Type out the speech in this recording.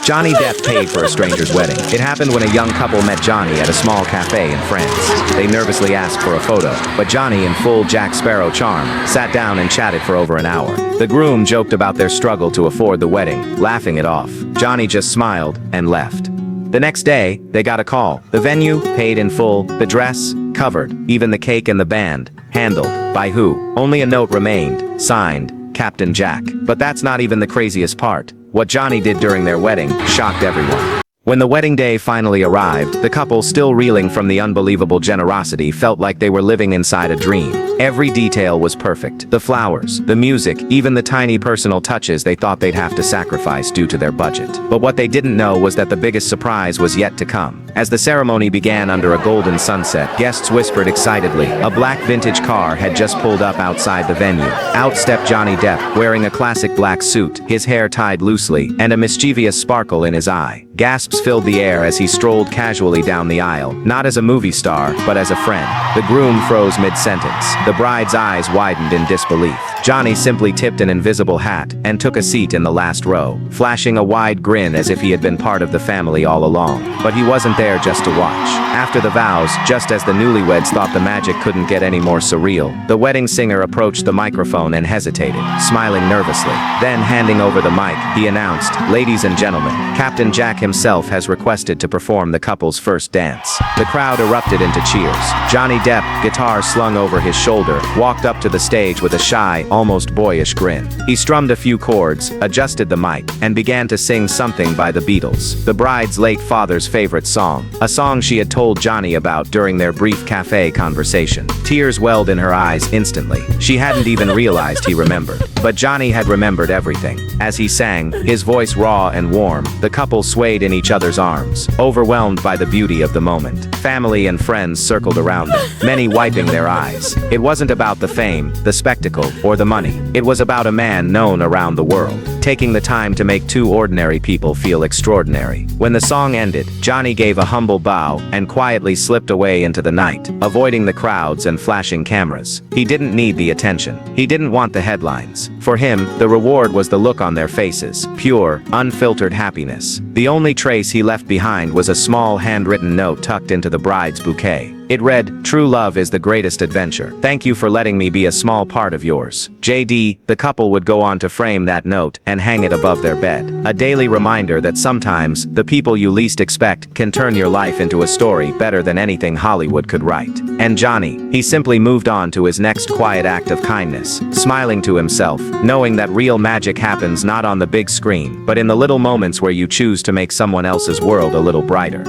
Johnny Depp paid for a stranger's wedding. It happened when a young couple met Johnny at a small cafe in France. They nervously asked for a photo, but Johnny, in full Jack Sparrow charm, sat down and chatted for over an hour. The groom joked about their struggle to afford the wedding, laughing it off. Johnny just smiled and left. The next day, they got a call. The venue, paid in full, the dress, covered, even the cake and the band, handled. By who? Only a note remained, signed, Captain Jack. But that's not even the craziest part. What Johnny did during their wedding shocked everyone. When the wedding day finally arrived, the couple, still reeling from the unbelievable generosity, felt like they were living inside a dream. Every detail was perfect. The flowers, the music, even the tiny personal touches they thought they'd have to sacrifice due to their budget. But what they didn't know was that the biggest surprise was yet to come. As the ceremony began under a golden sunset, guests whispered excitedly. A black vintage car had just pulled up outside the venue. Out stepped Johnny Depp, wearing a classic black suit, his hair tied loosely, and a mischievous sparkle in his eye. Gasps filled the air as he strolled casually down the aisle, not as a movie star, but as a friend. The groom froze mid-sentence. The bride's eyes widened in disbelief. Johnny simply tipped an invisible hat and took a seat in the last row, flashing a wide grin as if he had been part of the family all along. But he wasn't there just to watch. After the vows, just as the newlyweds thought the magic couldn't get any more surreal, the wedding singer approached the microphone and hesitated, smiling nervously. Then, handing over the mic, he announced, "Ladies and gentlemen, Captain Jack himself has requested to perform the couple's first dance." The crowd erupted into cheers. Johnny Depp, guitar slung over his shoulder, walked up to the stage with a shy, almost boyish grin. He strummed a few chords, adjusted the mic, and began to sing something by the Beatles, the bride's late father's favorite song, a song she had told Johnny about during their brief cafe conversation. Tears welled in her eyes instantly. She hadn't even realized he remembered. But Johnny had remembered everything. As he sang, his voice raw and warm, the couple swayed in each other's arms, overwhelmed by the beauty of the moment. Family and friends circled around them, many wiping their eyes. It wasn't about the fame, the spectacle, or the money. It was about a man known around the world, taking the time to make two ordinary people feel extraordinary. When the song ended, Johnny gave a humble bow and quietly slipped away into the night, avoiding the crowds and flashing cameras. He didn't need the attention. He didn't want the headlines. For him, the reward was the look on their faces, pure, unfiltered happiness. The only trace he left behind was a small handwritten note tucked into the bride's bouquet. It read, "True love is the greatest adventure. Thank you for letting me be a small part of yours. JD." The couple would go on to frame that note and hang it above their bed. A daily reminder that sometimes, the people you least expect can turn your life into a story better than anything Hollywood could write. And Johnny, he simply moved on to his next quiet act of kindness, smiling to himself, knowing that real magic happens not on the big screen, but in the little moments where you choose to make someone else's world a little brighter.